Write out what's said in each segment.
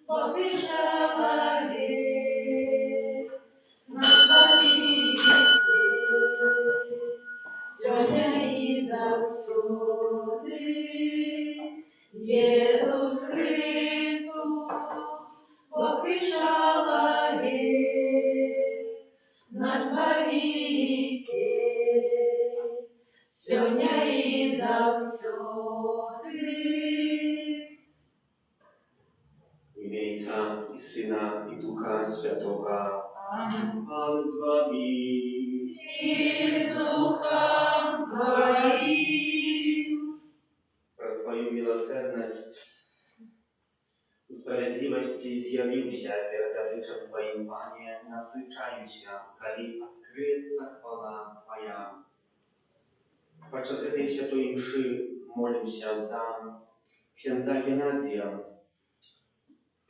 Повишали на повіці, сьогодні і завсюди. Єсус Христос, повишали на повіці, сьогодні і завсюди. Ojca i Syna i Ducha Świętego. Amen. Pan z wami. I z duchem Twoim. Про Твою милосердность, usprawiedliwości zjawił się перед обличчям Твоим, Panie, насичаюся, коли откриється хвала Твоя. Podczas этой святой мши молимся за księdza Геннадія,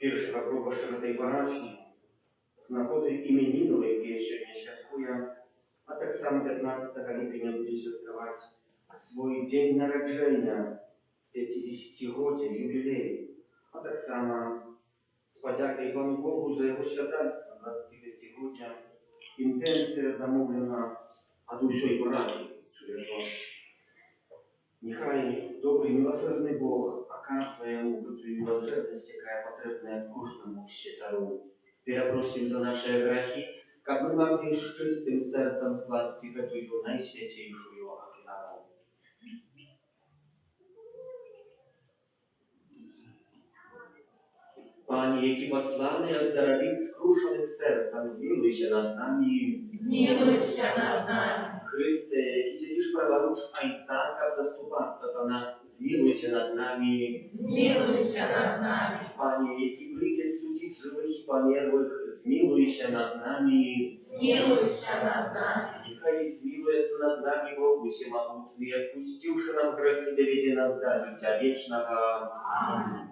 першого пробашчика tej парафії, з нагоди іменинного, яке сьогодні святкує, а так само 15 липня буде святкувати свій день народження, 50-годия, юбілей, а так само з подякою Пану Богу за його святарство, 29-годия, інтенція замовлена від усієї парафії. Нехай добрий милосердний Бог оказує ему ту милосердность, яка потрібна кожному святару. Перепросим за наши грехи, как мы могли с чистым сердцем скласти эту наисвятейшую офиару. Panie, jaki posłany jest darowit skruszonym sercem, zmiłuj się nad nami. Zmiłuj się nad nami. Chryste, jaki siedzisz praworucz Ojca, как zastupаться za nas, zmiłuj się nad nami. Zmiłuj się nad nami. Panie, jaki przyjdzie sądzić żywych i pomierłych, zmiłuj się nad nami. Zmiłuj się nad nami. Niechaj zmiłujется над нами Бог Всемогутный, отпустивший нам грехи, доведя нас до життя вечного. Amen.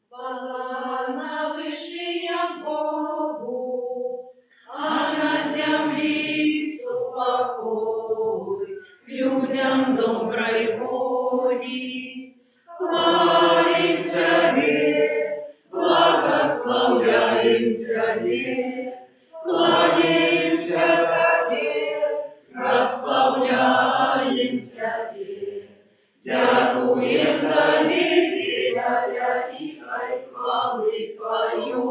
Хвала на вишнях Богу, а на землі супокой, людям доброї волі. Хвалим Тебе, благословляем Тебе, кланяемся Тебе, прославляем Тебе, дякуем Тебе, Тебя и хвалы Твою.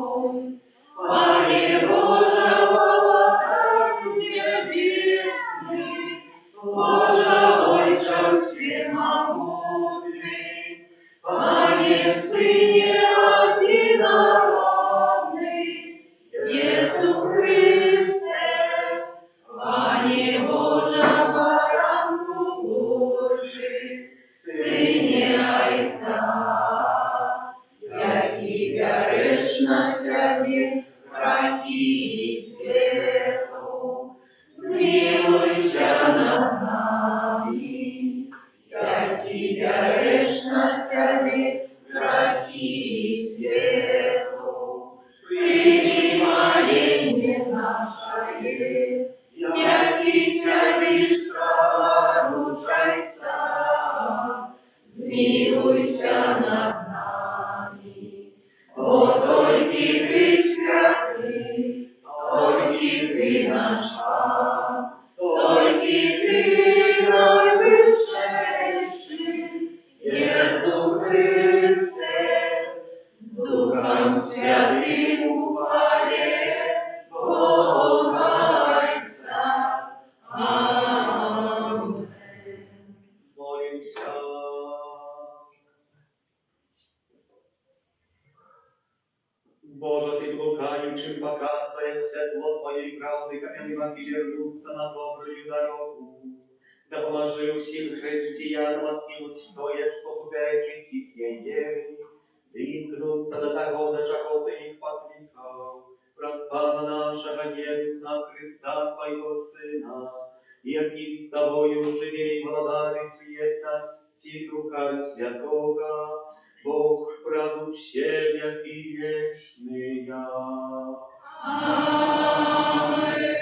Пане Боже, Владыка небесный, Боже, Отче всемогутный, Пане Сыне одинородный, Иисус Христе, Пане Боже, Баранку Божий, Сыне Отца, який береш на себе грехи і світу, змилуйся над нами, який береш на себе грехи і світу. Прийди моління наше, який сядеш праворуч Отця, змилуйся над нами, бо тільки Ти святий, тільки Ти наш Пан, тільки Ти найвищий, Єсус Христе, з Духом Святим у хвалі Бога Отця. Амен. Молимся. Боже, Ти блукаючим показує світло Твоєї правди, як Євангелія рвуться на добрую дорогу. Допоможи усім християнам откинуть тоє, що суперечить їхній вірі, вимкнуться до того, до чого Ти їх покликав. Проспава нашого Єсуса Христа, Твоего Сина, який з Тобою живе і владарить в єдності Духа Святого, Бог правообще веки вечные. Amen.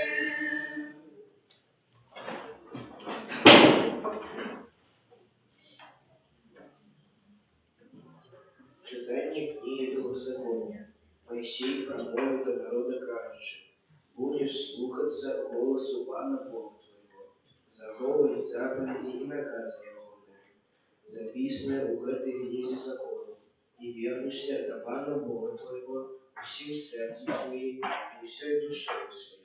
Читання книги Второзаконня. Мойсей промовив до народа, кажучи: «Будеш слухатися голосу Пана Бога твоєго, за голос заповіді і накази Його, записане у этой книзе закону, и вернешься до Пана Бога твоего всем сердцем своим и всей душой своей.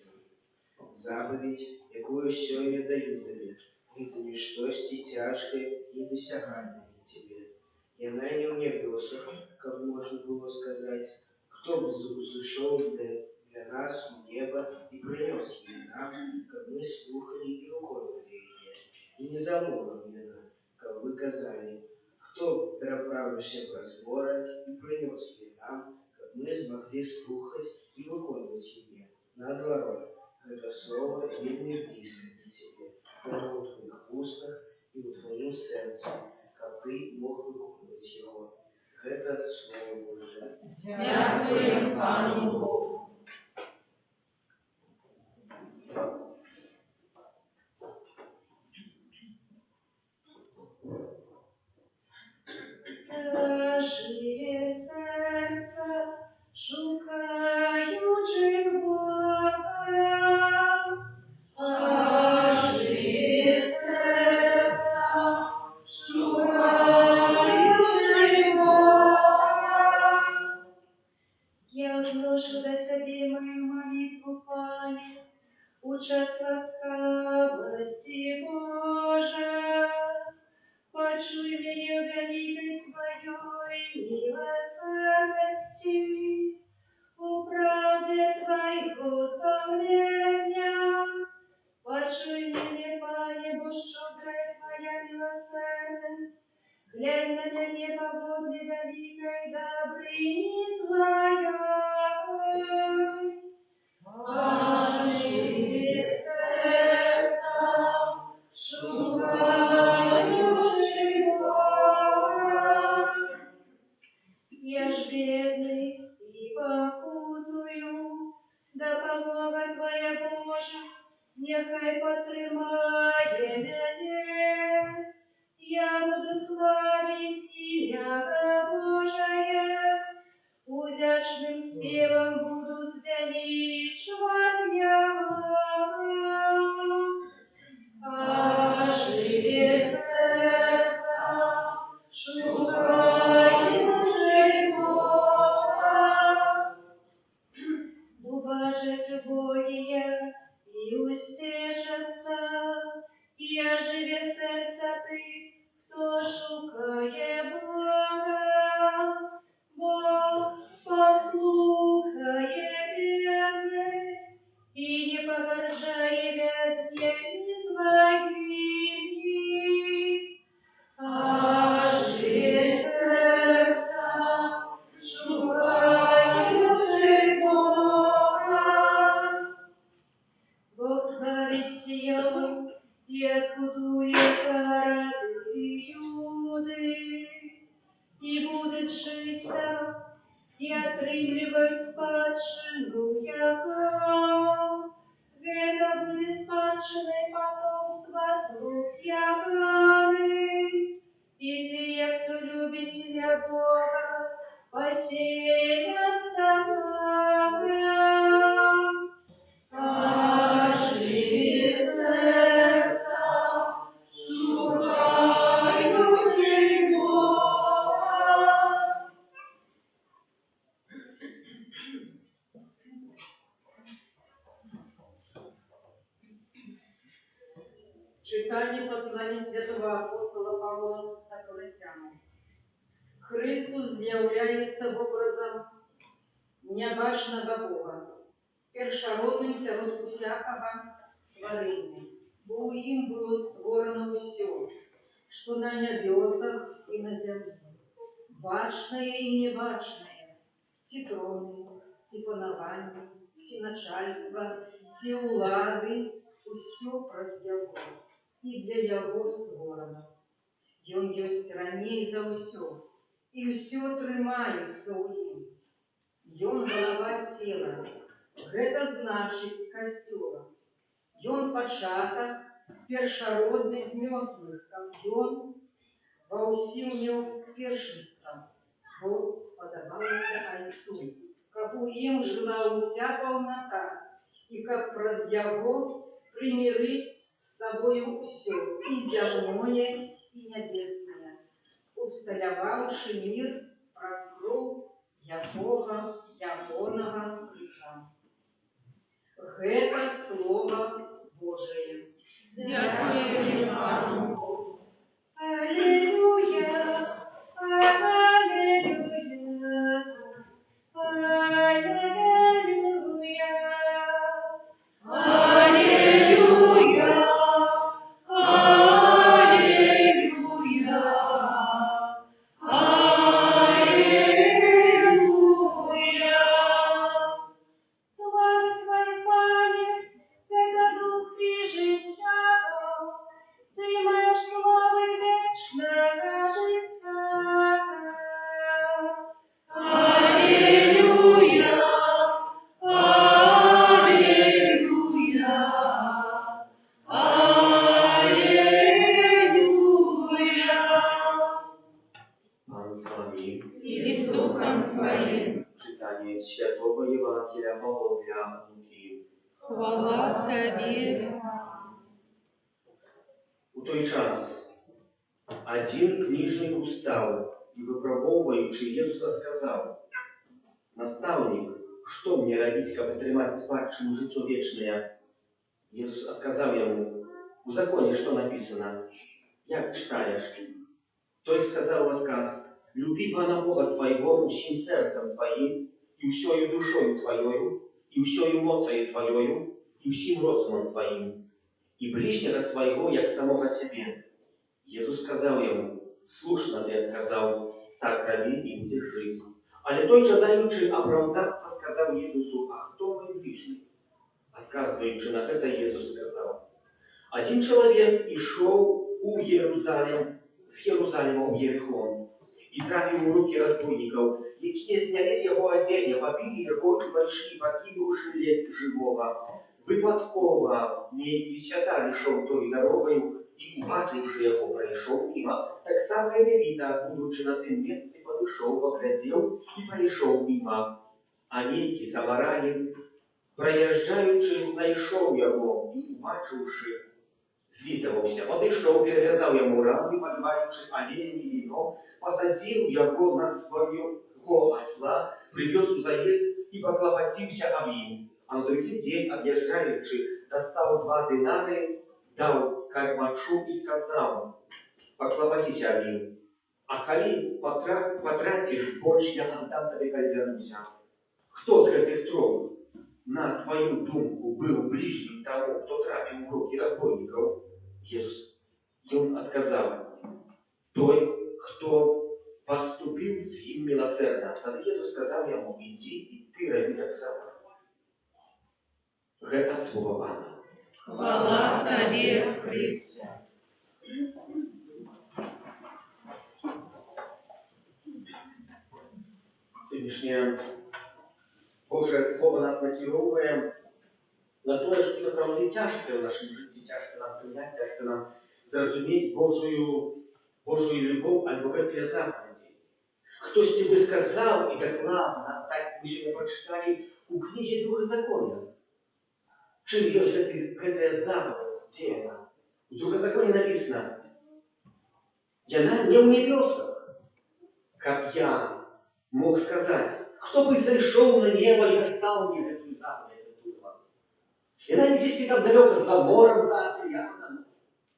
Заповедь, якую сегодня даю тебе, это ничтости тяжкое и недосягаемое тебе. И она не в небесах, как можно было сказать, кто бы зашел для нас в небо и принес ее нам, как мы слухали и выполнили ее, и не замолвили она, как вы казали, кто переправився през море и принес ее нам, как мы смогли слухать и выполнить ее. Наоборот, это слово вельми близко к тебе, оно в твоих устах и в твоем сердце, как ты мог выполнить его. Это Слово Божие. Дякуємо Пану Богу. Живе серце, шукаючи Бога, Живі серця, шукаючи Бога. я взношу до Тебе мою молитву, Пане, у час ласкавости Божия. Почуй меня в великой своей милосердности, у правде Твоего избавления. Почуй меня, Пане, бо щедра Твоя милосердность, глянь на меня по воде великой добрыни своей. Живі серця, шукаючи Бога. Я ж бедный и покутую, да помога Твоя Божа, нехай потримає мене. Я буду славить ім'я Божие, удячним спевом буду звеличивать Его. Живі серця, шукаючи Бога. Убачать Богія і устежаться, і оживе серця тих, хто шукає Бога. Бог послухає бідних і не погоржає в'язнями своїми. Живі серця, шукаючи Бога. Бог збавить Сіон і отбудує городи Юди, і буде жить там, і отримлювать спадщину Яка. Это буде спадщиной потомства слуг Яганы. І ті, хто любить Тебя Бога, поселятся там. Живі серця, шукаючи Бога. Читання послання святого апостола Павла та Колосянам. Христос з'являється образом небачного Бога, першородним серед усякого створення, бо у їм було створено все, що на небесах і на землі, бачное і небачное, ці трони, ці панування, ці начальства, ці улады, усё праз Яго і для Яго створено. Ён ёсць раней за ўсё, і ўсё трымаецца ў ім. Ён галава цела, гэта значыць касцёла. Ён пачатак, першародны з мёртвых, каб ён ва ўсім меў першынства, бо спадабалася Айцу, каб каб у ім жыла ўся паўната, і каб праз яго прымірыць з сабою ўсё, і зямное, і нябеснае, усталяваўшы мір праз кроў ягонага крыжа. Гэта Слова Божие. Дякуємо Пану Богу. Аллилуйя, аллилуйя, аллилуйя. Аллилуйя, аллилуйя, аллилуйя. Слава Твоей, Пане, это дух и життя, Ти маєш слово вічного життя. Аллилуйя, аллилуйя, аллилуйя. Pan z wami. I z Duchem Twoim. Czytanie Świętego Ewangelia Pawła Luki. Хвала Тобі. У той час один книжник устал и, выпробовываючи Иисуса, сказал: «Наставник, что мне робить, как отрымать спадшему житье вечное?» Иисус отказал ему: «В законе что написано? Як читаешь?» Той сказал в отказ: «Люби Пана Бога твоего всем сердцем твоим, и всею душою твоею, и всею мocою твоею, и всем розумом твоим, и ближнего своего, як самого себе». Иисус сказал ему: «Слушно ты отказал, так роби и будешь жить». Але той, жадаючи оправдаться, сказал Иисусу: «А кто мой ближний?» Отказываючи на это, Иисус сказал: «Один человек шел у Иерусалим, с Иерусалима в Ерихон, и трапил у руки разбойников, які сняли с его одежды, побили его и пошли, покинувши ледь живого. Випадково некий святар шел той дорогою, и, убачивши его, пройшов мимо. Так само и левита, будучи на том месте, подошел, поглядел и пройшов мимо. А некий самарянин, проезжаючи, знайшов його і, убачивши, звітувався, подійшов, перев'язав йому рану, поливаючи олеєм і віном, посадив його на свого осла, привез у заїзд і поклопотився об їм. А на другий день, об'їжджаючи, достав 2 динари, дав кармачу і сказав: «Поклопотися об їм. А коли потратиш больше, я отдам тобі, коли вернуся». Хто з гэтых трьох, на твою думку, был ближним тому, кто трапил в руки разбойников? Иисус. И он отказал: «Той, кто поступил с ним милосердно». Тогда Иисус сказал ему: «Иди, и ты роби так само». Это слово Пана. Хвала Тобі, Христе. Сегодняшнее Божье Слово нас накіровує на те, що це правда тяжко в нашому житті, тяжко нам прийняти, тяжко нам зрозуміти Божую любов або гэтыя заповеди. Хтось тебе сказав, і докладно, так ми сьогодні прочитали у книге Духа Законя. Чим є гэтая заповедь, де вона? У Духа Законя написано: «Яна не в небесах, как я мог сказать, кто бы зайшов на небо и достал мне эту заповедь оттуда. И она не здесь там далеко, за морем, за океаном,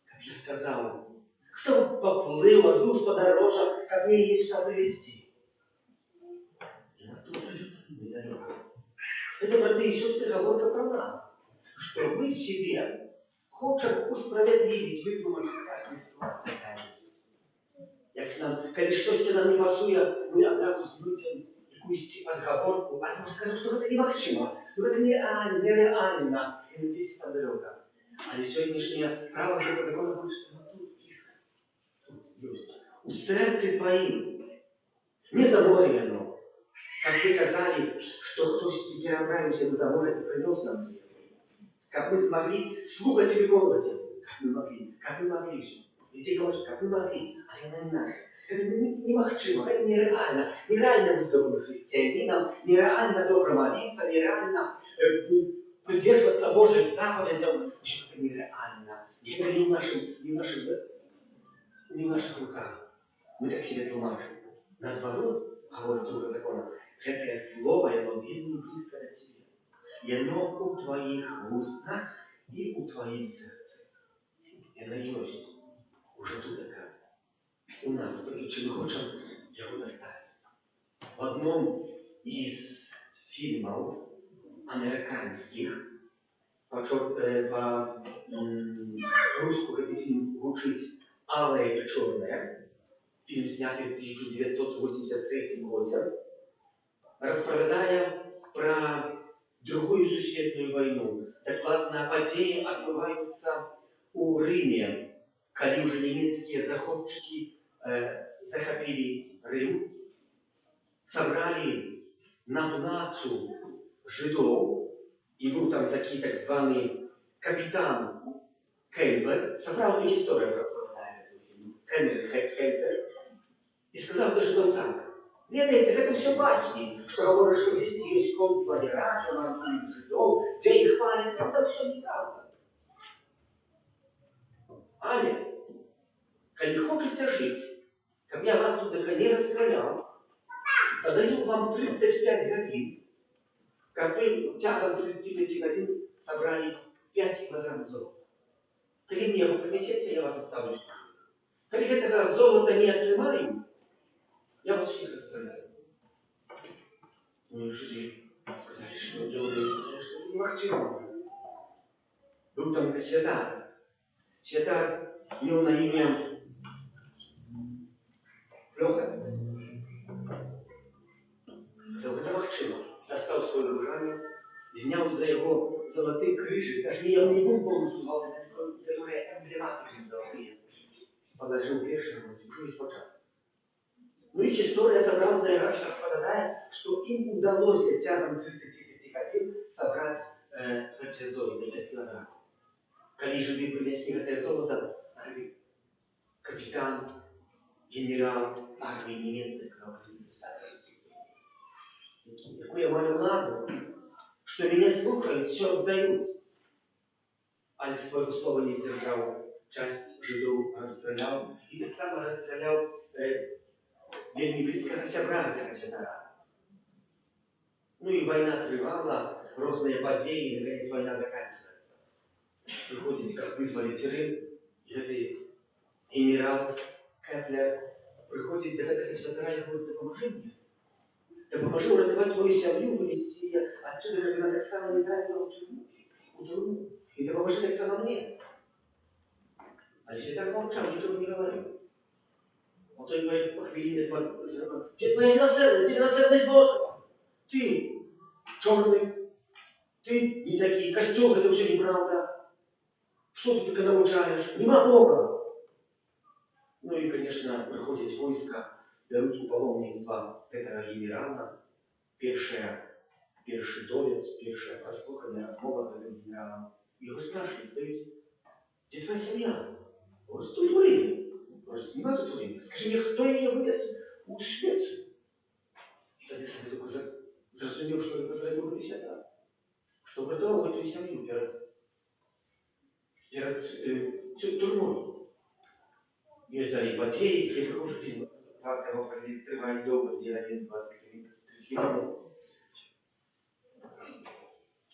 как я сказал, кто поплыл от Господа рожа, как мне есть что привести». И оттуда недалеко. Это, братья и сестры, говорка про нас, что мы себе хочем усправедливить, выдумать из каждой ситуации каюсь. Як нам, коли щось нам не пасує, ми одразу знайдемо якусь отговорку, або скажемо, що це немагчимо, що це нереально, і десь там далеко. Але сьогоднішнє право Божого закону говорить, що воно тут близько, тут є. У серці твоїм, не за море оно. Как вы казали, что хтось теперь отправился бы за море и принес нам это. Как мы смогли слухать и выконывать его. Как мы могли все. Везде говорят, как мы могли, а она не наша. Гэта немагчыма, гэта нерэальна. Нерэальна быць добрым хрысціянінам, нерэальна добра маліцца, нерэальна придерживаться Божьих заповедей. Это нереально. Это не в наших руках. Мы так себе тлумачим. Наоборот, говорит Духа закона, это слово, оно вельми близко от тебя. И оно у твоих устах и у твоих сердце. И оно есть. Уже тут такая. У нас, только мы хотим его достать. В одном из фильмов американских, по-русски этот фильм гучить «Алое и черное», фильм снятый в 1983 году, расправляя про Другую сусветную войну. Докладно подеи отбываются у Риме, когда уже немецкие заходчики захопили Рим, собрали на плацу жидов, и был там такий так званий капитан Кемпер, собрал мне историю про Хенрих Кемпер, и сказал до жидов так: «Ведаете, это все басни, что говорят, что здесь есть концлагеря, что мордуют жидов, где их хвалят, это все неправда. Але, когда хочется жить, как я вас тут не расстрелял, то даю вам 35 годин, как вы тягом 35 годин собрали 5 килограмм золота. Когда мне его принесете, я вас оставлю в службе. Когда этого золота не отрываю, я вас всех расстреляю». Ну и жили сказали, что делали, что это невозможно. Был там святар. Святар имел на имя Леха. Сказал, это возможно. Достал свой ружанец, снял за его золотые крыжи, точнее, он не был полностью золотым, которые эмблематики золотые. Положил першину, уже из початка. Ну их история забавная, располагает, что им удалось тягом 35 годин собрать это золото, 5 килограммов. Когда жиды принесли это золото, капитан, генерал армии немецкой сказал, какую я маю ладу, что меня слухают, все отдают. Але своего слова не сдержал, часть жидов расстрелял, и так само расстрелял вельми близкого сябра этого святара. Ну и война трывала, разные подеи, и наконец война заканчивается. Приходит, как вызволить Рим, и этот генерал Кеплер приходит до этого святара и говорит: «Да поможи мне. Да поможи урятовать мою семью, вывести ее отсюда, как она так само не дает в тюрьму. И да поможи так само мне». А святар молчал, ничего не говорил. А то и говорит по хвилине смотрит: «Где твоя милосердность Божия? Ты черный, ты не такие, костюм, это все неправда. Что ты только научаешь? Нема Бога». Ну и, конечно, приходит войско, берут у паломництва этого генерала, перший довід, перше прослухання, розмова з этим генералом. Його спрашивают, стоит: «Где твоя семья?» «Вот тут в Риме». «Может, не надо в Риме? Скажи мне, кто ее вынес у Швецию?» И тогда я себе только зрозумел, что это зробив свята. Что врятував эту семью перед тюрьмой. Мне ждали потери, я прихожу в фильм, факт его триває довго, где 1-20 хвилин.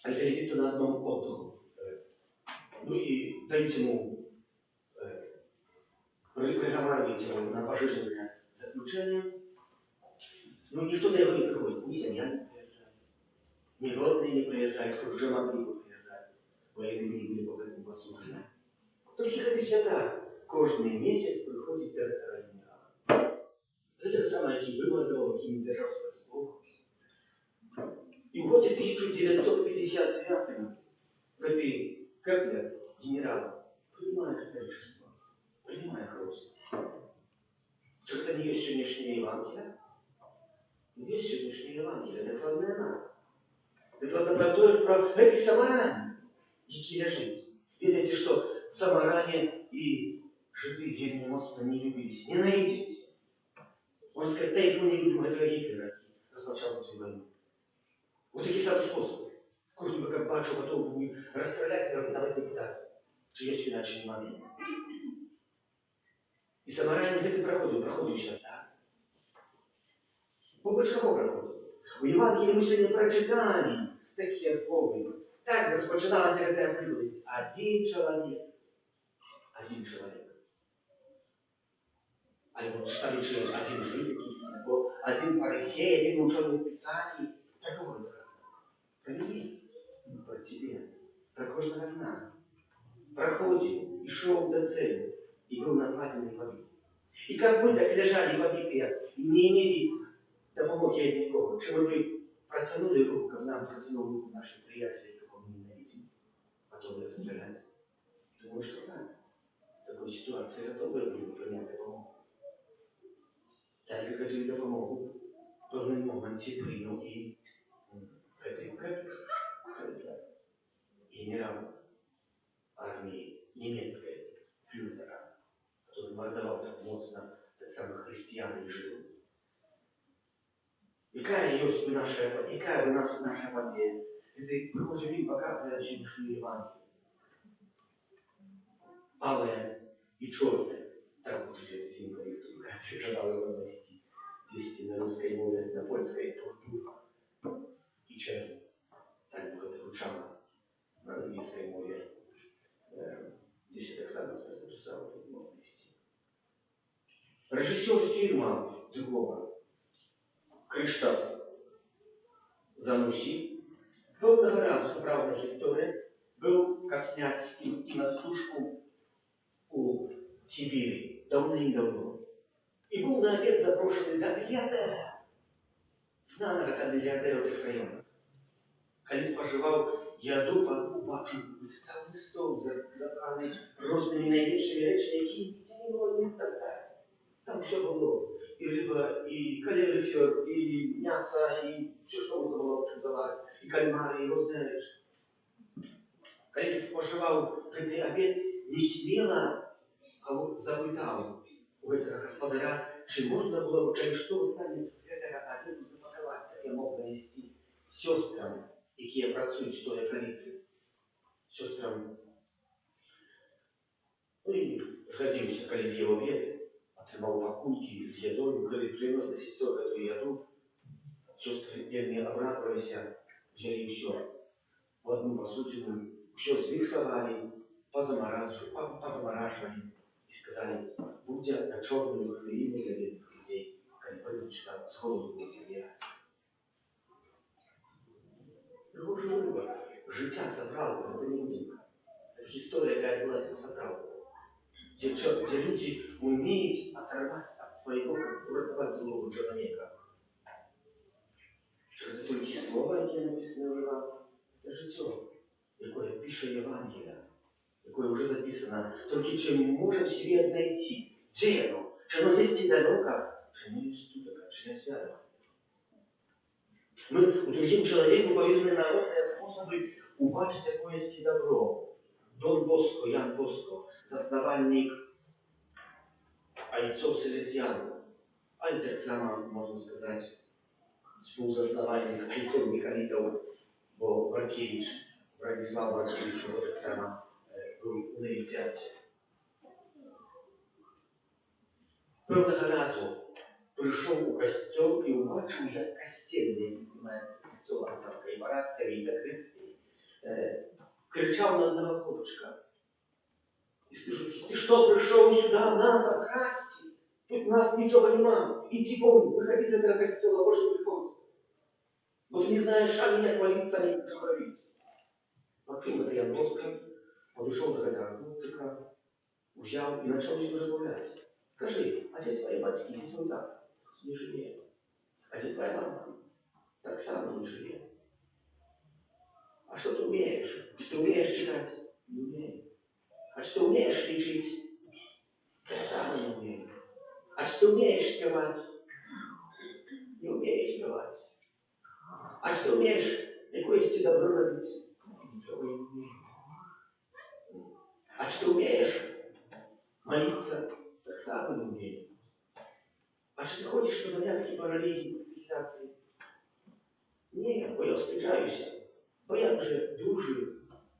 А глядится на одном отдыху. Ну и дают ему, приговаривают его на пожизненное заключение. Ну никто на его не приходит, ни семья не приезжает, ни родные не приезжают, что уже могли бы приезжать, военные не были бы в этом послушны. Только эти свята каждый месяц приходит до этого генерала. Это самое, какие выводов, какие не держал свое слово. И в годе 1959 этой Кеплер, генерал, принимая католичество, принимая Христа. Что это не есть сегодняшнее Евангелие? Не есть сегодняшнее Евангелие, докладная нам. Докладно про то, про эти самаряне, які лежит. Видите, что самаряне и жиды вельми моцно не любились, ненавиделись. Можна сказати, та як ми не любимо этого Гітлера, який розпочав цю війну. Ось такий самий спосіб. Кожен би, як бачив, готовий був розстріляти, навіть не питатися, чи є війна, чи немає війни. І Самаряне где-то проходит сейчас, так? Побольше кого проходит? У Євангелії ми сьогодні прочитали такі слова. Так розпочиналася ця приповідь. Один человек. Або самі через один жид якийсь, або один фарисей, один ученый в Писании. Про кого это? Про меня, про тебя, про кожного з нас. Проходил, шел до цели, и был нападен и побит. И как мы так лежали побитые, не имели допомоги от никого, чего бы протянули руку, как нам протянул руку наши приятели, кого мы ненавидим, готовы расстрелять. Думаю, что так. В такой ситуации готовы были принять допомогу. Так как эту допомогу в певний моменті прийняв і генерал армии немецкой фюрера, который мордовал так моцно так само христиан и жидов. Какая есть наша потеря? Это Божий Він показує сьогоднішню Євангелію. Але і чорне також є фільм, який жадав його навести. Здесь на русской мове, на польской туртура и черный. Так бы это звучало на английской мове. Здесь я так само записал эту новость. Режиссер фильма другого, Криштоф Занусі, певного разу, справжня історія, був, як снять киностужку у Сибири давным-давно. И был на обед запрошенный до миллиардера, знаного как миллиардера в этих районах. Коли споживал яду, побачив виставний стол, запханий розними найбільшими речами, які ніде не було не достати. Там все було. И рыба, и калорифер, и мясо, и все, что можно было продавать, и кальмары, и разные речи. Коли ты споживал этот обед, не смело запитав у этого господаря, чи можна було б, коли що останеться з этого обеду запаковать, як я мог занести сестрам, які працюють з тої кориці. Сестрам. Ну і згодився, коли з'їв обід, отримав пакунки з ядою, коли принес до сестер эту яду, сестры вельми обрадовалися, взяли все в одну посудину, все змиксовали, позамораживали и сказали, будьте на черную хвилину для бедных людей, когда пойдут сюда с холоду будут умирать. Божий выбор. Життя забрало, это не выдумка. Это история, какая была этим забрала. Где люди умеют оторвать от своего, как уродовать другого человека. Через только слова, які написано в Євангелії, це життя, яке пише Євангелія, яке вже записано. Только чем можем себе найти, где оно, чи оно десь далеко, чи не тут, чи не связано. Мы другим человеку повинны народные способы убачить якоїсь добро. Дон Боско, Ян Боско, заснованник Альцов Селестян, а и так само, можно сказать, співзаснованник Альцов Михалитов, бо Варкевич, Братислав Варкевич, его так само был університеті. Певного разу прийшов у костел і побачив, як костельний піднімається з цілантавка і бараками, і закрестий, кричав на одного хлопчика. І скажу, ти що прийшов сюди нас обкрасти? Тут нас нічого нема. Иди вон, выходи из этого костела, больше приходит. Но ты не знаешь, как молиться, ни как говорить. Открыл это Ян Боско, подошел до этого хлопчика, взял и начал ему разговаривать. Скажи, а где твои батьки, где твой тато? Не живе. А где твоя мама? Так само не живе. А что ты умеешь? Что умеешь читать? Не умею. А что умеешь лечить? Так само не умею. А что умеешь спевать? Не умеешь спевать. А что умеешь якоїсь добро робити? Ничего не умею. А что умеешь молиться? Так само не умею. А Чи ти ходиш по заняття по релігії, по катехізації? Ні, бо я встиджаюся. Бо я вже дуже.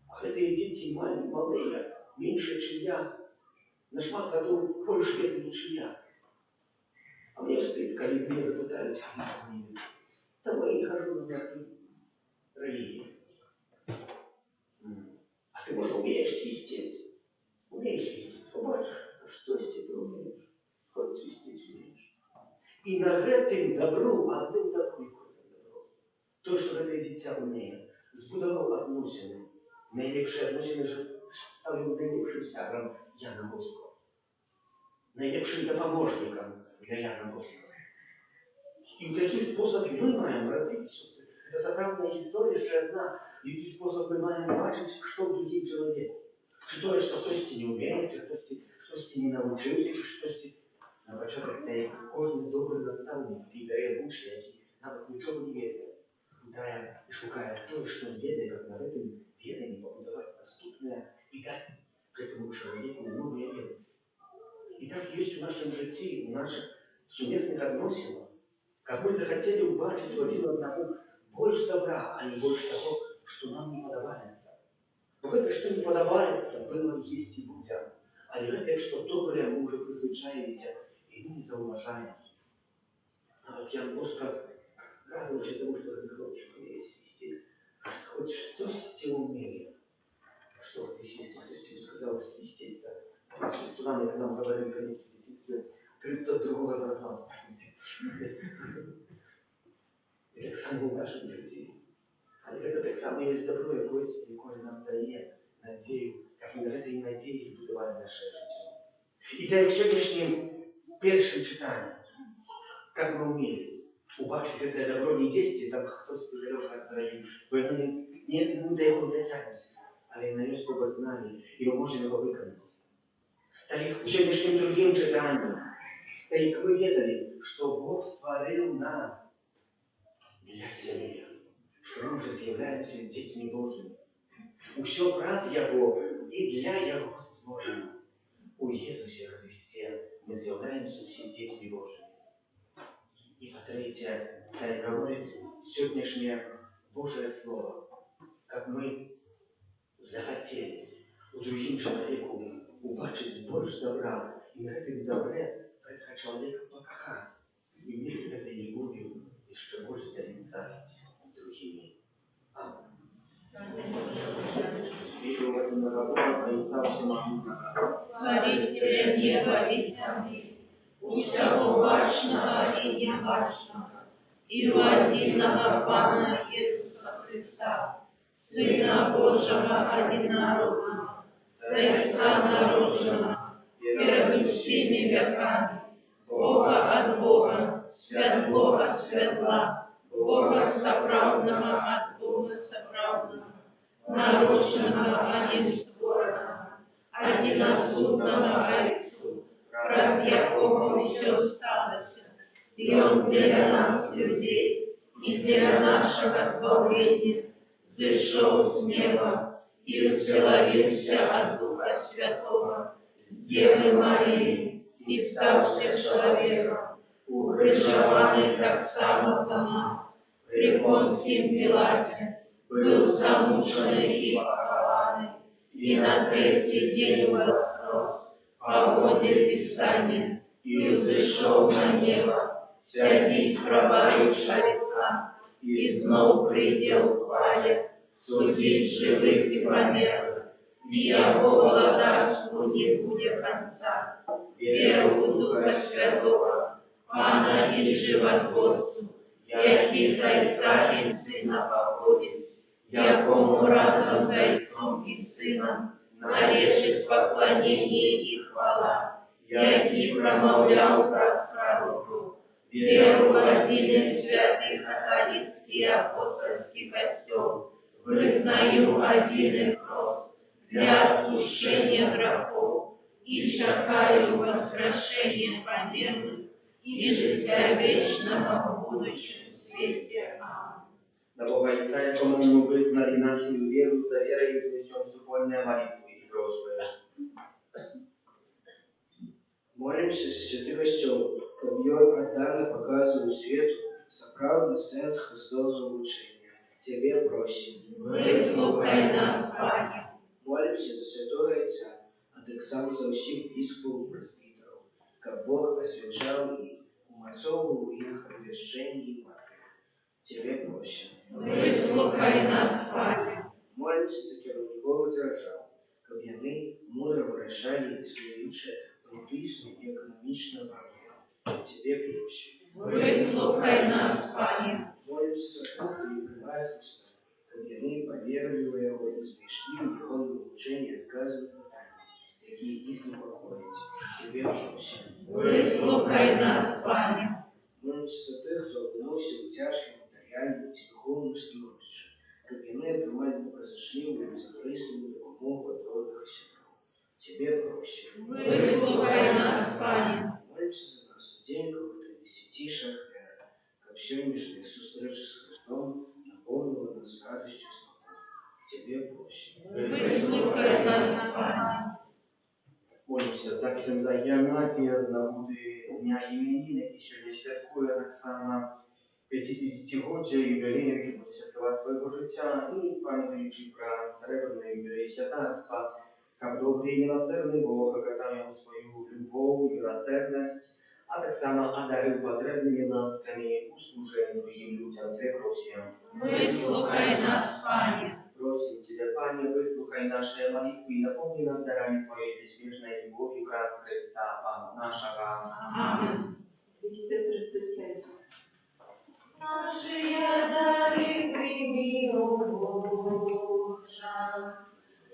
А ці діти малі, менше, ніж я. На шмат готов більше бідні, ніж я. А мне стыд, коли меня запытались, того я не хожу на знаки религии. А ты, может, умеешь свистеть? Умеешь свистеть? Побачишь, а что ты умеешь? Хоть свистеть умеешь. И на гэтым добру, одним добру, то, что гэта дитя умеет, збудовал относины. Найлепшие относины же стал его найлепшим сябром Яна Босского. Найлепшим допоможником для Яна Босского. І в такий спосіб ми маємо, брати і сестри, це справжня історія ще одна, в який спосіб ми маємо бачити, що в другим чоловіку. Чи то, що хтось не вміє, чи хтось щось не навчився, чи щось на початок, кожен добрий наставник, який дає учня, який навіть нічого не ведає, питає і шукає то, що він ведає, як на цьому веданні побудувати наступне і дати цьому чоловіку новые ведомості. І так є у нашому житті, у наших сумісних відносинах. Как мы захотели убачить один одному больше добра, а не больше того, что нам не подобается. Но это, что не подобается, было, есть и будет. А не это, что доброе, мы уже призвычаемся, и мы не зауважаем. А вот Ян Боско радовался тому, что этот хлопчик умеет свистеть. Хоть что-то умеет. Что ты свистишь? Кто тебе сказал свистеть-то? Наши студаны к нам говорили, конечно, в детстве, 32-го зарплату. І так само в нашому житті. Але це так само є добро, яке нам дає надію, як ми на цій надії збудували наше життя. І так як сьогоднішнім першим читанням, як ми вміли убачити це добро не дійсно, там хтось далеко зрадів, бо не дає дотягнутися, але на нього спробувати знання, і ми можемо його виконати. Так як сьогоднішнім другим читанням, так як ми ведали, що Бог створив нас для себя, что мы уже являемся детьми Божьими. Усё праз Его и для Его створено. У Иисусе Христе мы являемся все детьми Божьими. И по-третье, так говорит сегодняшнее Божие Слово, как мы захотели у другим человеку убачить больше добра, и на этом добре этого человека покахать, и вместе с этой любовью еще больше делиться с другими. Аминь. Верю в одного Бога, Отца Всемогущего, Створителя неба и земли, усього бачного і небачного, і в одиного Пана Иисуса Христа, Сына Божьего одинородного, Отца народженного, перед всеми веками, Бога от Бога, светло от светла, Бога соправдного от Бога соправдного, нарушенного, а не створенного, одиносудного Отцу, раз якого все сталося, и Он для нас, людей, и для нашего избавления, зашел с неба и вселился от Духа Святого, с Девы Марии, и стався человеком, укрыжованный так само за нас, при Понским Пилате, был замученный и похованный, и на третий день воскрес, по воле Писания, и взошел на небо, сядить праворуч Отца, и знов прийде в хвале, судить живых и померлых, и Его владарству не будет конца. Веру в Духа Святого, Пана и Животворцу, який за Отца и Сына походит, якому разом за Отцом и Сыном належит поклонение и хвала, який промовлял праз пророку, веру в один святый католический апостольский костел, вызнаю один крест для отпущения грехов и чекаю воскрешения померлых и життя вечного в будущем свете. Аминь. На Бога Отца, якому мы вызнали нашу веру, с доверой вознесем супольные молитвы и просьбы. Молимся за святый костел, каб ён аддана паказваў свету сапраўдны сэнс Христовага вучэння. Цябе просім. Выслухай нас, Пане. Молімся за святого Отця, а таксама за ўсіх біскупаў, прэзбітараў, каб Бог асвячаў іх, умацоўваў іх абвяшчэнні і маткі. Цябе просім. Выслухай нас, Пане. Молімся за кіраўнікоў дзяржаў, каб яны мудра вырашалі існуючыя палітычныя і эканамічныя праблемы. Цябе просім. Выслухай нас, Пане. Молімся за тых, хто не прымае Христа, каб яны паверылі ў яго і знайшлі ў яго навучэнні адказы на пытанні, якія іх непакояць. Цябе просім. Выслухай нас, Пане. Молімся за тых, хто апынуўся ў цяжкім матэрыяльным ці духоўным становішчы, каб яны атрымалі добразычлівую і безкарысную дапамогу ад родных і сяброў. Цябе просім. Выслухай нас, Пане. Молімся за нас, удзельнікаў гэтай дзесяцішых веры, каб сённяшняя сустрэча з Христом напомніла нас радасцю і спакою. Цябе просім. Выслухай нас, Пане. Молимся за księdza Геннадія з нагоди Дня іменин, який сьогодні святкує так само 50-годдя ювілею, який посвятила свого життя, і пам'ятаючи про серебряний ювілей святарства, як добрий і милосердний Бог оказав йому свою любов і милосердність, а так само одарив потребними ласками у служенні їм людям. Це просим. Выслухай нас, Пане. Просим Тебя, Пане, выслухай наши молитвы и напомни нас дарами Твоей бессмертной любовью раз Христа, Пана нашего. Аминь. 235. Наши дары прими, о Боже,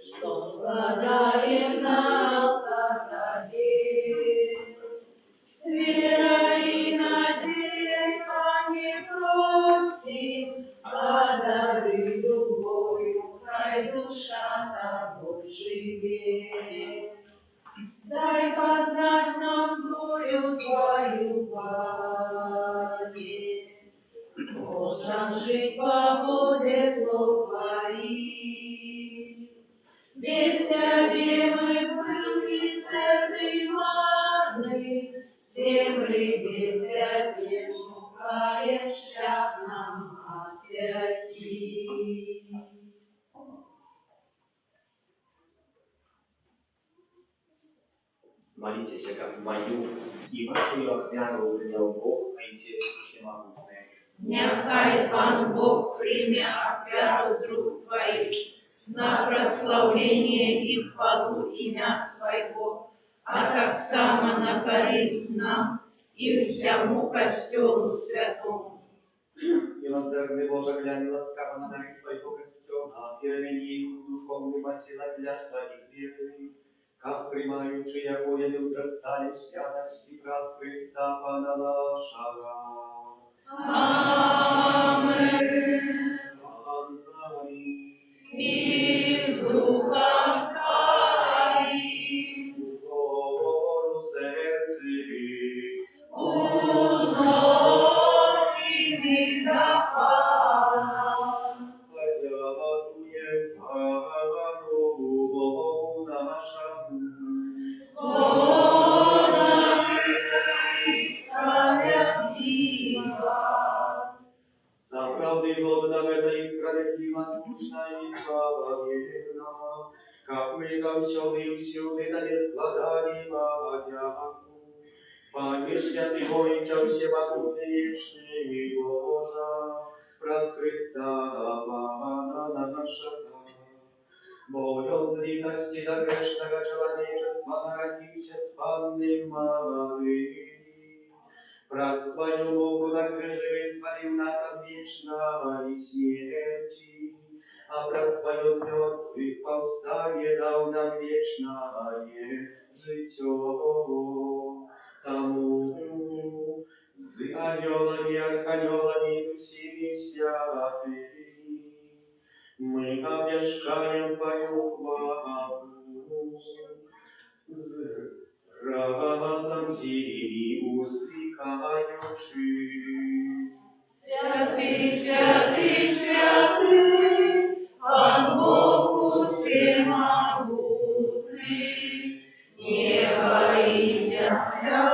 что складаем на алтаре. С верой и надеждой, Пане, просим, одари любовью, хай душа Тобой живет. Дай познать нам волю Твою, Пане, можем жить по воле слов Твоих. Без Тебя мы был мизерный, марный, земли без Тебя шукаем шлях нам освяси. Молитесь, как мою и вашу охрану принял Бог, Отец Всемогутный. Нехай Пан Бог прийме офяру з рук Твоих на прославление и хвалу имя Своего, а так само на користь нам и всему костелу святому. Милосердный Боже, глянь ласкаво на дары Своего костела, перемени их в духовный посила для Твоих верных, как примаючи, якое не возрастали в святости прав Христа Пана нашего. Аминь. И с духом Твоим Укору сердце, узносим их до Пана. подякуем Пану Богу нашему. Справедливо, справедлива, скучна і славоверна, как мы завсёды и всюди Тебе складали подяку. Пане святый воинча всемогутный вечный Божа, праз Христа Пана нашего. Бо от злитости до грешного человечества народился с Панны Марии. Про свою Богу на крыже вызволил нас от вечной смерти, а про свое с мертвых повстание дал нам вечное житье. Тому с ангелами, архангелами и всеми святыми мы обвещаем Твою хвалу. Разом сими ускрикаючи. Святый, святый, святый, Пан Бог всемогутный, небо и земля,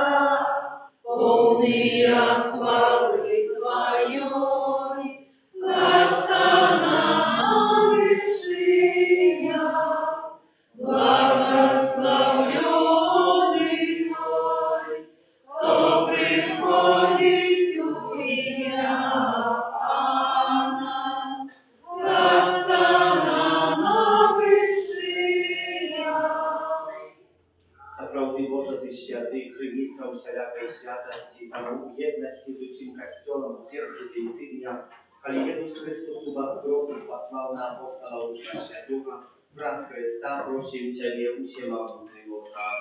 всякой святости, а в едности с усім Костелом держите и тыдня, коли Иисус Христос воскрес и послал на апостола Духа Святого, раз Христа просим Тебе усемогутного час.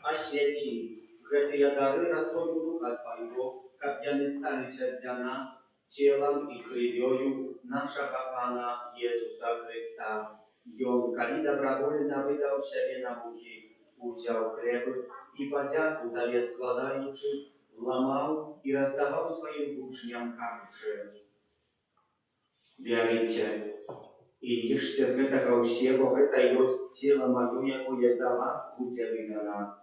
Освяти гэтыя дары росою Духа Твоего, как яны сталися для нас телом и кровью нашего Пана Иисуса Христа. Ён, калі добровольно выдаў сябе на мукі, узяў хлеб и подяку Табе складаючы, ламаў и раздаваў своим учням, кажучы: «Бярыце и ешьте з гэтага ўсе, бо гэта ёсць цела маё, якое за вас будзе выдана».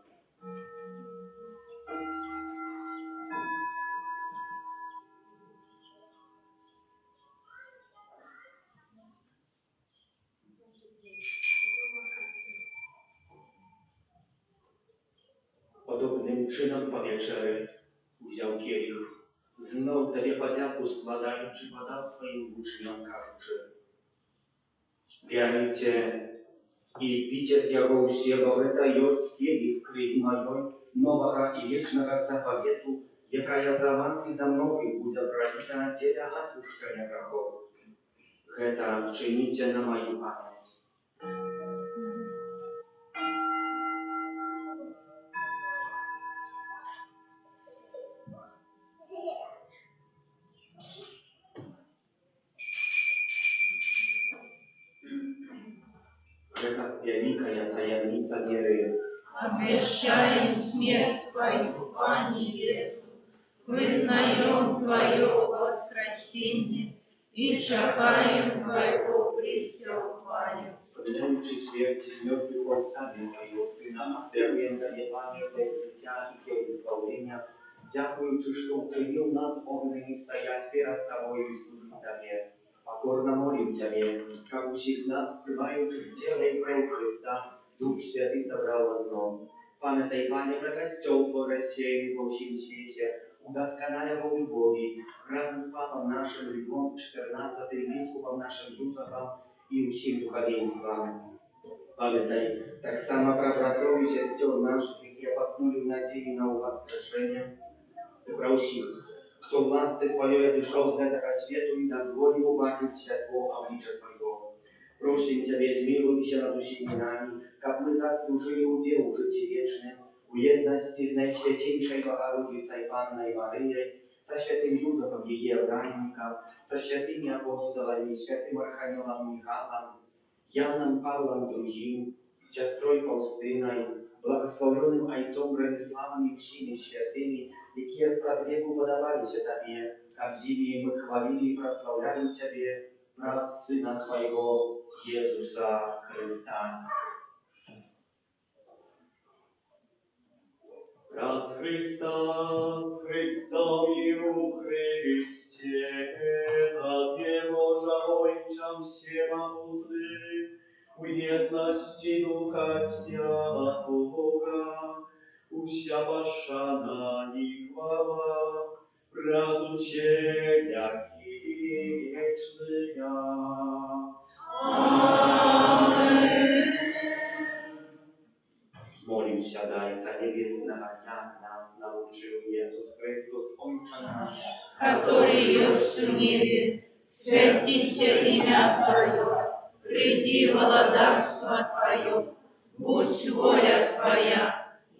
Podobnym czynom po wieczery wziął kielich, znał Tobie podzięku składając, podał swoim uczniom, każuczy: «Bierajcie i pijcie z jego usie, bo to jest kielich krwi mojej, nowego i wiecznego zapawietu, jaka ja za was i za mnogich będzie prolita dla odpuszczenia grzechów. Гэта czynicie na moją pamięć». Это великая таямница веры. Обещаем смерть Твою, Пане Иисус, вызнаем Твое воскресение и чекаем Твоего престолования. Względczy śmierci z mертwych powstanie Twojego Syna, ofiaruję Tobie, Panie, Twoje życia i Twoje zbawienia, dziękujący, że uczynił nas godnymi стоять перед Тобою и служить Тебе. Покорно молим Тебе, как у всех нас, пребывающих в теле и крови Христа, Дух Святый собрал в одном. Памятай, Пане, про костел Твой рассеянный во всем свете, удосконаля во любови, разом с Папом нашим Львом, 14-м епископом нашим Юзефом и усім духовенством. Памятай, так само про братов и сестер наших, які поснули в надії на воскрешение, и про усіх, хто в ласці Твоєї дійшов з этого світу і дозволив убачити святого обличчя Твоего. Просим Тебе, змилуйся над усіми нами, как мы заслужили удел в житті вечном, у єдності з Найсвятейшей Богородицей Панной Марией, со святым Юзефом ее ранником, со святыми апостолами, святым Архангелом Михаилом, Яном Павлом II, сестрой Фаустиной, благословенным Отцом Брониславом и всеми святыми, которые справедливо подавались Тебе, как зими мы хвалили и прославляли Тебе, прав Сына Твоего, Иисуса Христа. Раз Христос, Христом и у Христе, от Него Ojcem всемогутный, у едности Духа Святого, уся пошана и хвала, разучения и вечная. Аминь. Молимся, Дайца Небесного, как нас научил Иисус Христос, Отче наш, который есть в небе, святися имя Твое, приди владарство Твое, будь воля Твоя,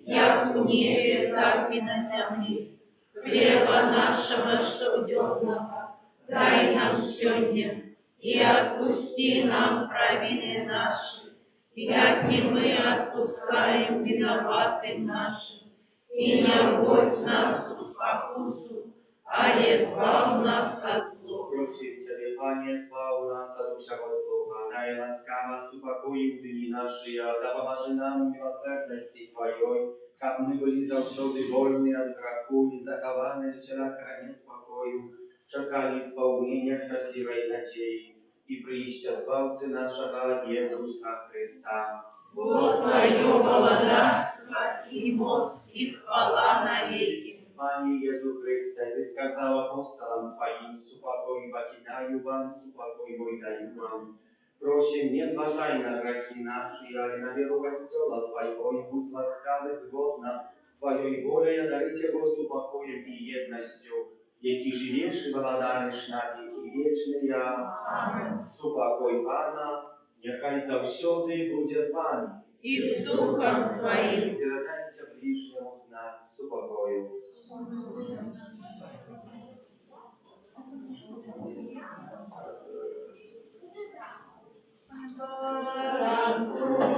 як у небе, так и на земле. Хлеба нашего штодневного дай нам сегодня, и отпусти нам провины наши, як и мы отпускаем виноватым нашим, и не вводь нас в спокусу, але збав нас от злого. Просим Тебя, Пане, славу нас от всего злого, дай ласкаво супокоим дни наши, да поможи нам в милосердности Твоей, как мы были завсёды вольны от греху и закованы вчера крайне спокою, чекали исполнения счастливой надеи и приища Збавцы нашего Иисуса Христа. Бог Твое владарство и мощь и хвала навеки. Пане Иисус Христе, Ты сказал апостолам Твоим, супокой покидаю вам, супокой мой даю вам. Просим, не зважай на грехи наши, але на веру Kościoła Twojego i будь łaskawy zgodna z Twojej wolą дарить его с упокоем и едностью, які живешь и владаешь на веки вечные. Amen. Упокой Pana, niechaj zawsiody będzie z Wami. И с Духом Твоим. Передайте ближнему знак с упокоем.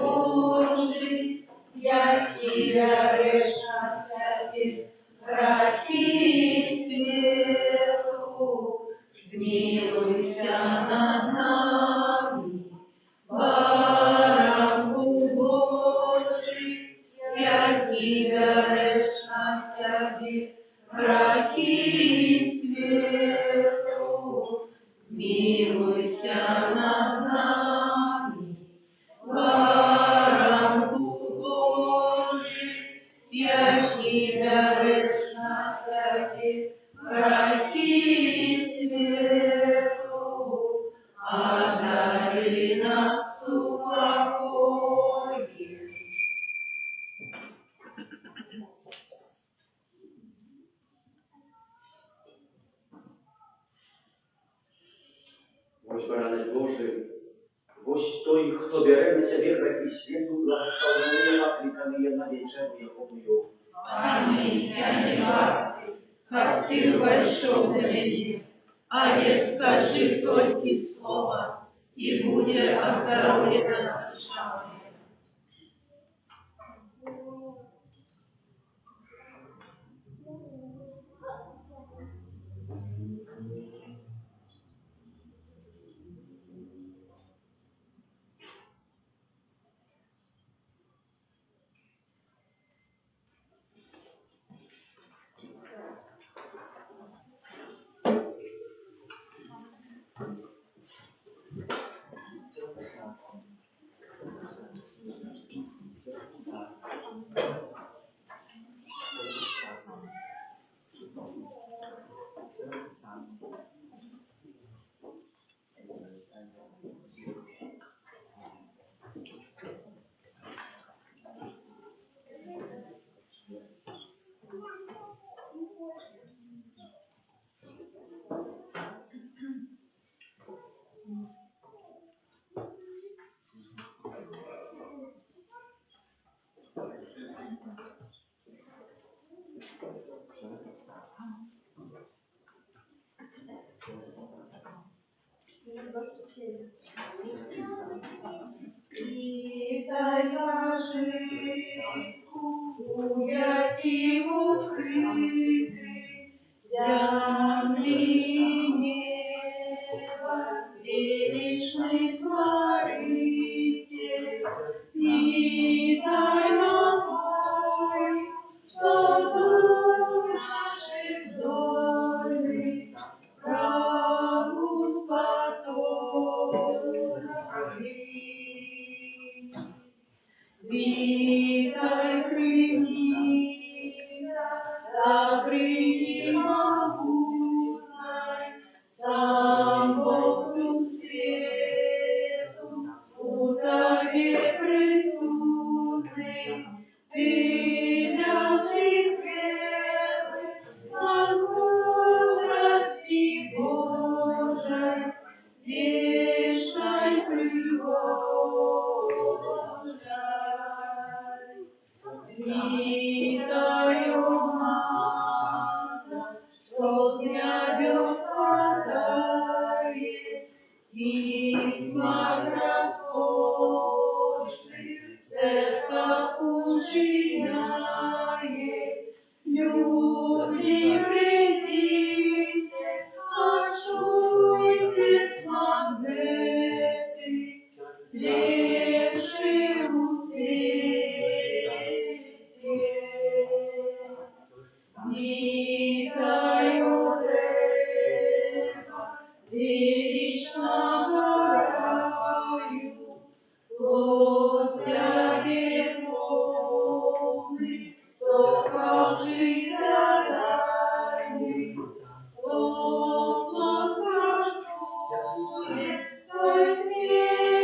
Божий, який береш на себе грехи світу, змилуйся над нами. Баранку Божий, який береш на себе грехи світу, змилуйся над нами. Баранку Божий, який береш на себе грехи світу, одари нас упокоєм. Ось баранець Божий, ось той, хто бере на себе грехи світу, благословенные, окликанные на вечеру Яковлю. Аминь. Я не вартый, как Ты вошел на меня, а я скажи только слово, и будет оздоровлена душа моя. Вітай зажитку, у яким укритий землі неба, величний Смотритель. Вітай напой, що дух наших дольних врагу споторить. Вітай криниця, та примогутнай, сам Бог всю свету у Тебе присутный. Ты для всех верных от мудрости Божией вечной привожай. Витаю, Мата, что с небес падает, письма роскошных в сердцах ужиняет. Люди, придите, очуйтесь, магнеты, тлевшие у свете. Витаю древо, вечного раю, плоть тебе полный, соков життя дайний, кто возвращует, той смерть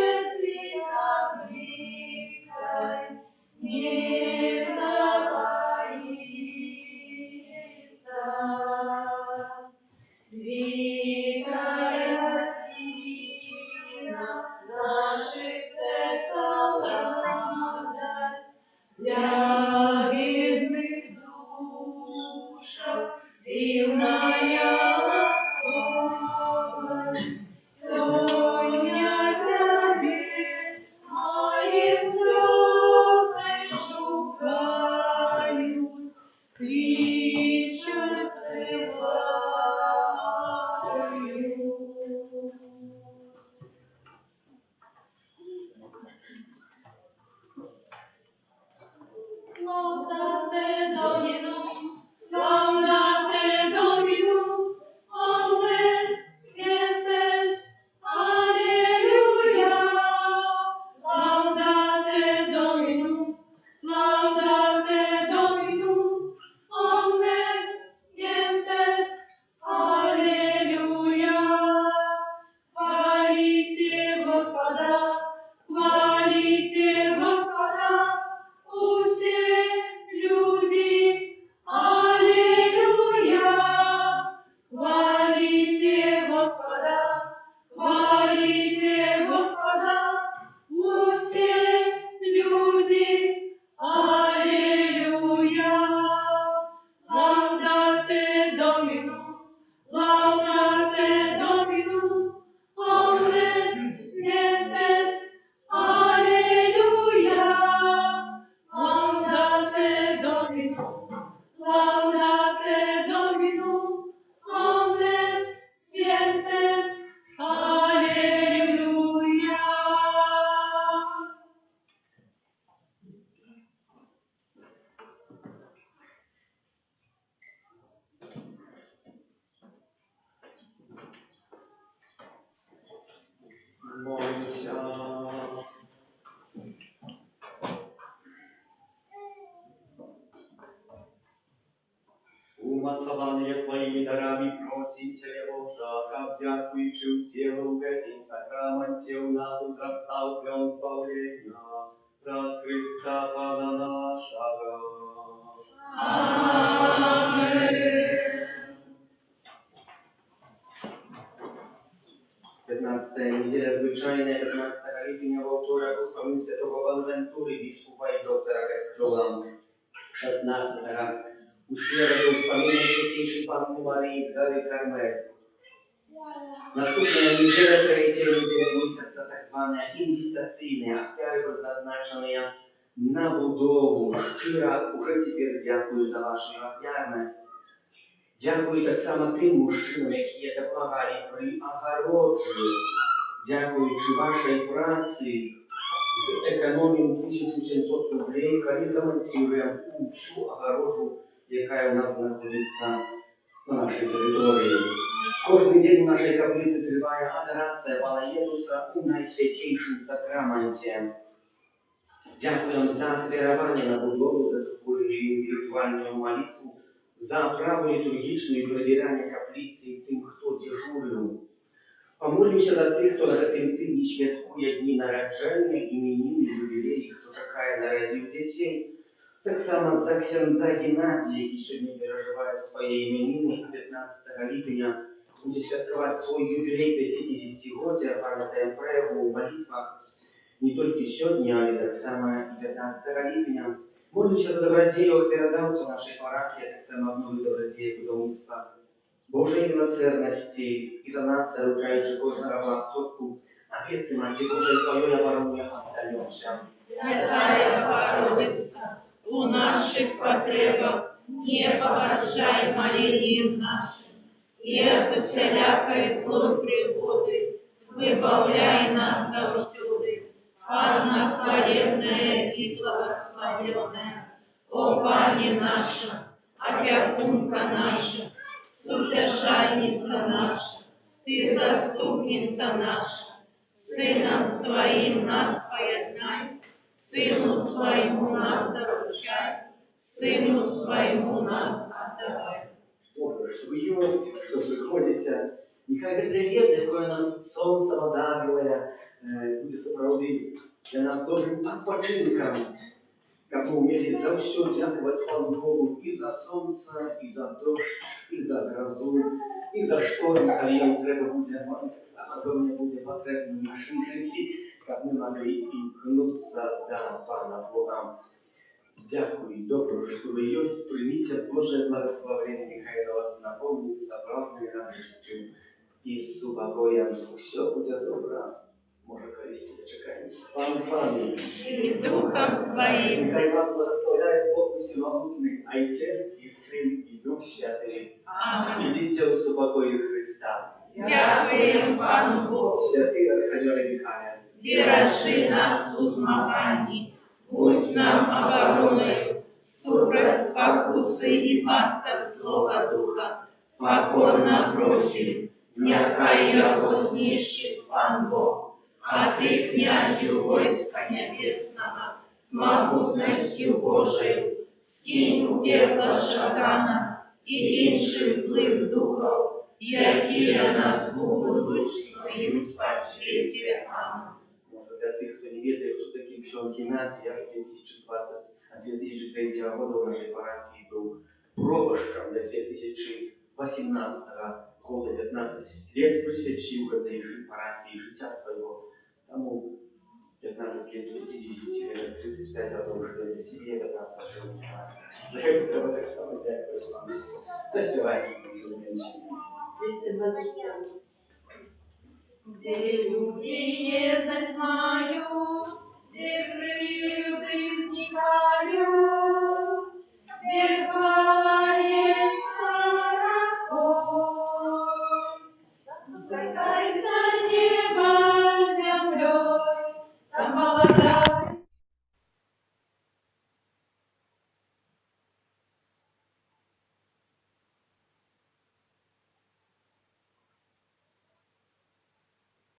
Господа, хвалите Господа, все люди, аллилуйя. Хвалите Господа, все люди, аллилуйя. Laudate Dominum, omnes gentes, alleluia. Laudate Dominum, omnes gentes, alleluia. Молимся. Умацование Твоими дарами просим Тебя, Боже, как дякуючи в телу в этом сакраменте у нас возрастал плен избавления, раз Христа Пана нашего. Amen. 15 неделя звичайная, 15 липня во вторник успомин святого Бонавентуры, бискупа и доктора Костела. 16 у середу успомин святейшей Панны Марии из горы Кармель. Наступная неделя, третья неделя месяца, так званая инвестиционные оферы, предназначенные на будову. Щиро уже теперь дякую за вашу оферность. Дякую так само тим мужчинам, які допомагали при огороджі. Дякуючи вашій праці, зекономимо 1700 рублей, коли замонтуємо всю огорожу, яка у нас знаходиться на нашій території. Кожен день у нашій каплиці триває адорація Пана Єсуса у найсвятейшому сакраменті. Дякуємо за хвірування на будову та спільну віртуальну молитву, за праву літургічну і перевіряння каплиці тим, хто дежурив. Помолимося за тих, хто на цьому тижні святкує дні народження, іменини, ювілеї, хто чекає народив дітей. Так само за ксяндза Геннадія, який сьогодні переживає свої іменини, 15 липня буде святкувати свій ювілей 50-годдя, пам'ятаємо про його у молитвах не тільки сьогодні, але так само і 15 липня. Молимося за добродіїв передавців нашої парафії, так само обнови добродіїв будівництва Божої милосердності і за нас, заручаючи кожного благосотку, опеці Матері Божої Твоєї оборони отдаємося. Святая Богородица, у наших потребах не погорчай молением нашим, и от всякой злой пригоды выбавляй нас завсюди. Анна хвалебная и благословенная, о Пане наша, опекунка наша, сутешальница наша, Ты заступница наша, Сыном Своим нас поеднай, Сыну Своему нас заручай, Сыну Своему нас отдавай. Боже, что вы есть, что приходите, нехай гэта лето, якое нас тут сонце одарує, буде сапраўды для нас добрым адпачынкам, каб мы умели за ўсё дзякаваць Пану Богу і за сонце, і за дождь, і за грозу, і за шторм, калі нам трэба будзе, таксама пэўне будзе патрэбна ў нашым жыцці, каб мы могли імкнуцца да Пана Бога. Дякую, добро, что вы есть, примите Божие благословение, нехай на вас наполнится правдой радостью и с покоем. Все будет добро. Может, колись дочекаемся. Пан с вами. И с Духом Твоим. Нехай вас благословляет Бог Всемогутный, Отец и Сын и Дух Святый. Аминь. Идите в супокое Христа. Дякуем Пану Богу. Святый Архангел Михаил. Бережи нас у змаганні, будь нам обороною, супроть спокуси і пасток злого духа, покорно просим, нехай його знищить Пан Бог, а ти, князю войска небесного, могутностью Божою, скинь у пекла шатана і інших злих духов, які нас будуть своїм по світі. Аминь. Игнатия 2003 года у нашей парафии был пробашком до 2018 года, 15 лет присвятил этой же парафии життя своего. Тому 15 лет с 50, 35, а то уже для семьи 15 лет. За это треба так само дякую вам. Заспівайте, може, менше. 225. Gdy ludzie jedność mają, gdy krzywdy znikają,